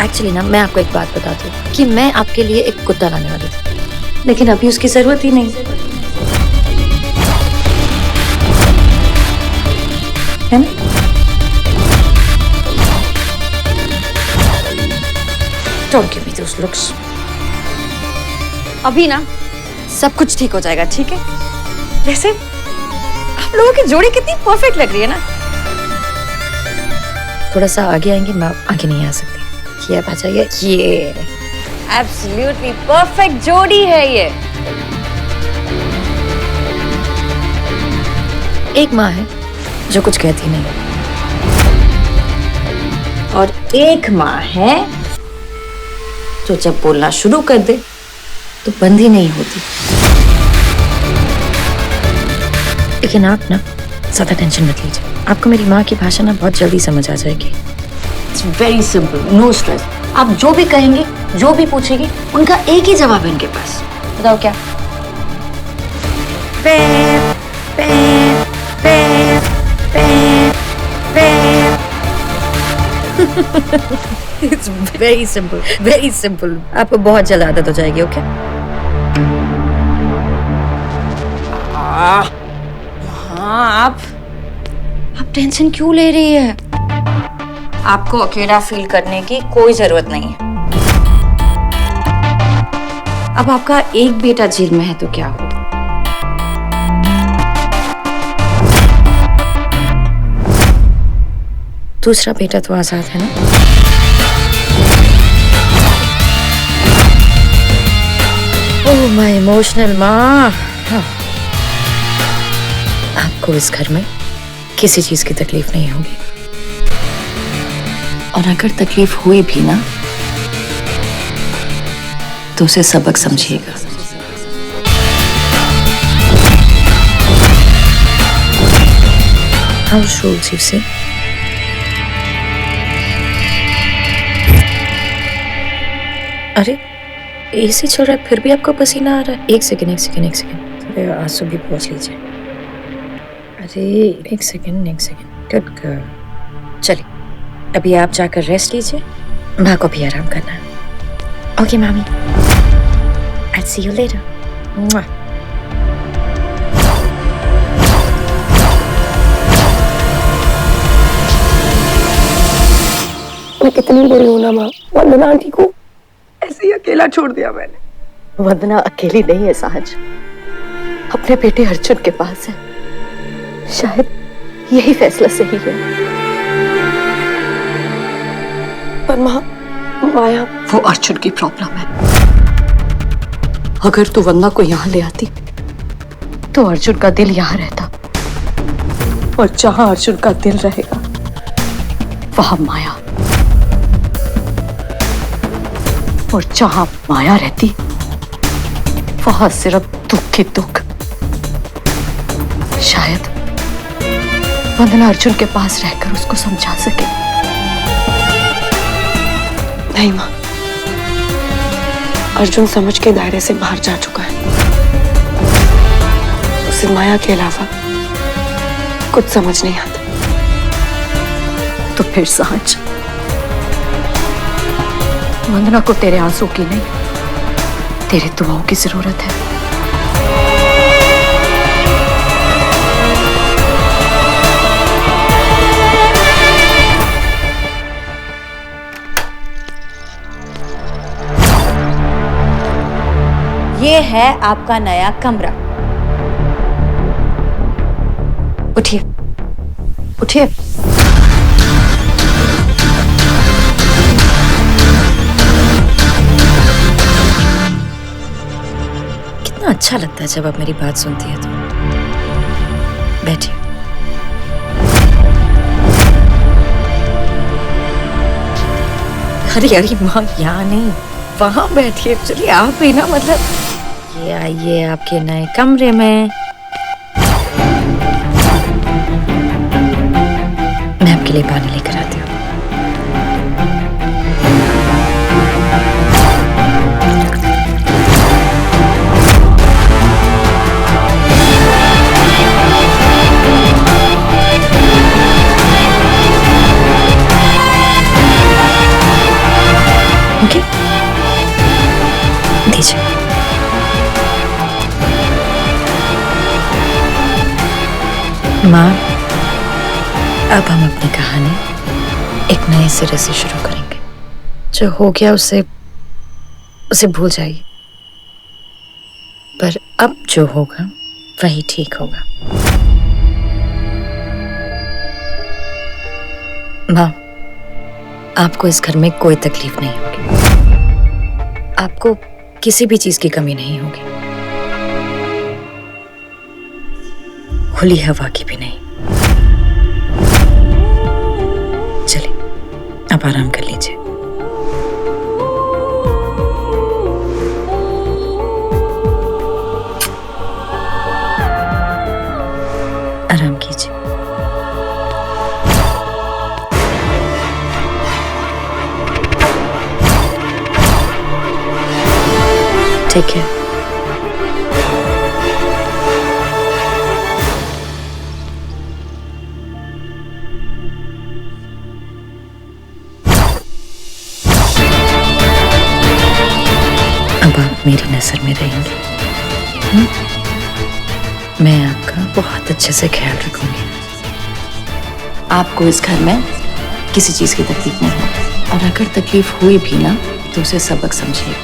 एक्चुअली ना मैं आपको एक बात बताती हूँ कि मैं आपके लिए एक कुत्ता लाने वाली थी, लेकिन अभी उसकी जरूरत ही नहीं है ना। Don't give me those looks. अभी ना सब कुछ ठीक हो जाएगा, ठीक है। वैसे आप लोगों की जोड़ी कितनी परफेक्ट लग रही है ना। थोड़ा सा आगे आएंगे, मैं आगे नहीं आ सकती। ये आ जाइए, ये एब्सोल्युटली परफेक्ट जोड़ी है ये। एक माँ है जो कुछ कहती नहीं, और एक माँ है जो जब बोलना शुरू कर दे तो बंद ही नहीं होती। लेकिन आप ना ज्यादा टेंशन मत लीजिए, आपको मेरी माँ की भाषा ना बहुत जल्दी समझ आ जाएगी। It's very simple, no stress. आप जो भी कहेंगे, जो भी पूछेंगे, उनका एक ही जवाब है उनके पास। बताओ क्या? पैर, पैर, पैर, पैर, पैर। It's very simple, very simple. आपको बहुत जल्द आदत हो जाएगी, ओके? हाँ, आप टेंशन क्यों ले रही है? आपको अकेला फील करने की कोई जरूरत नहीं है। अब आपका एक बेटा जेल में है तो क्या हो? दूसरा बेटा तो आजाद है ना। ओह माय इमोशनल माँ। आपको इस घर में किसी चीज की तकलीफ नहीं होगी, और अगर तकलीफ हुई भी ना तो उसे सबक समझिएगा। House rules, you see? अरे एसी चल रहा है फिर भी आपको पसीना आ रहा है। एक सेकेंड थोड़े आंसू भी पोंछ लीजिए। अरे एक सेकेंड गुड गर्ल। चलिए अभी आप जाकर रेस्ट लीजिए, माँ को भी आराम करना है। ओके मामी, I'll see you later. Mwah.
मैं कितनी बुरी हूं ना माँ, वंदना आंटी को ऐसे ही अकेला छोड़ दिया मैंने।
वंदना अकेली नहीं है साहज, अपने बेटे अर्जुन के पास है। शायद यही फैसला सही है।
पर माँ, माया,
वो अर्जुन की प्रॉब्लम है। अगर तू वंदना को यहाँ ले आती तो अर्जुन का दिल यहाँ रहता, और जहां अर्जुन का दिल रहेगा वहां माया, और जहां माया रहती वहां सिर्फ दुख ही दुख। शायद वंदना अर्जुन के पास रहकर उसको समझा सके।
नहीं माँ, अर्जुन समझ के दायरे से बाहर जा चुका है। उसे माया के अलावा कुछ समझ नहीं आता।
तो फिर साहज, वंदना को तेरे आंसू की नहीं, तेरे दुआओं की जरूरत है।
ये है आपका नया कमरा। उठिए उठिए। कितना अच्छा लगता है जब आप मेरी बात सुनती है तो। बैठिए। अरे अरे माँ, यहाँ नहीं, वहां बैठिए। चलिए आप भी ना, मतलब ये आइए आपके नए कमरे में।
आपके लिए पानी लेकर आती हूँ। ओके, दीजिए। माँ, अब हम अपनी कहानी एक नए सिरे से शुरू करेंगे। जो हो गया उसे भूल जाइए, पर अब जो होगा वही ठीक होगा। माँ, आपको इस घर में कोई तकलीफ नहीं होगी। आपको किसी भी चीज की कमी नहीं होगी, खुली हवा की भी नहीं। चलिए, अब आराम कर लीजिए। आराम कीजिए। ठीक है। अब आप मेरी नजर में रहेंगे। मैं आपका बहुत अच्छे से ख्याल रखूंगी। आपको इस घर में किसी चीज की तकलीफ नहीं होगी, और अगर तकलीफ हुई भी ना तो उसे सबक समझिए।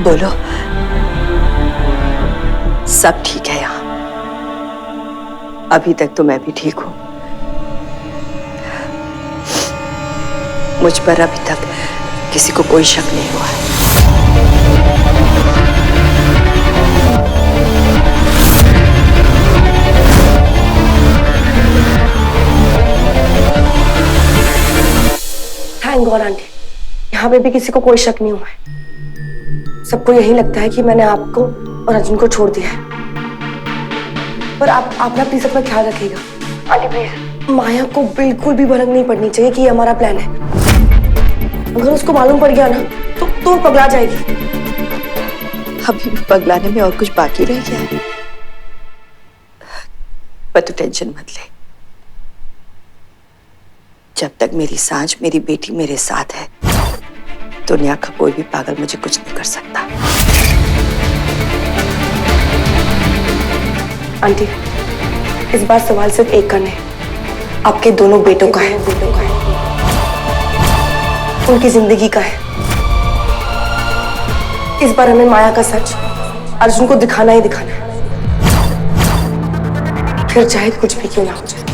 बोलो, सब ठीक है यहाँ? अभी तक तो मैं भी ठीक हूँ। मुझ पर अभी तक किसी को कोई शक नहीं हुआ है।
थैंक गॉड आंटी, यहाँ पे भी किसी को कोई शक नहीं हुआ है। सबको यही लगता है कि मैंने आपको और अर्जुन को छोड़ दिया है। पर आप ना प्लीज अपना ख्याल रखिएगा आंटी, प्लीज। माया को बिल्कुल भी भनक नहीं पड़नी चाहिए कि ये हमारा प्लान है। अगर उसको मालूम पड़ गया ना तो पगला जाएगी।
अभी भी पगलाने में और कुछ बाकी रह गया है, पर तू टेंशन मत ले। जब तक मेरी सांझ, मेरी बेटी मेरे साथ है, दुनिया का कोई भी पागल मुझे कुछ नहीं कर सकता।
आंटी, इस बार सवाल सिर्फ एक का नहीं, आपके दोनों बेटों का है। उनकी जिंदगी का है। इस बार हमें माया का सच अर्जुन को दिखाना ही दिखाना है, फिर चाहे कुछ भी क्यों ना हो जाए।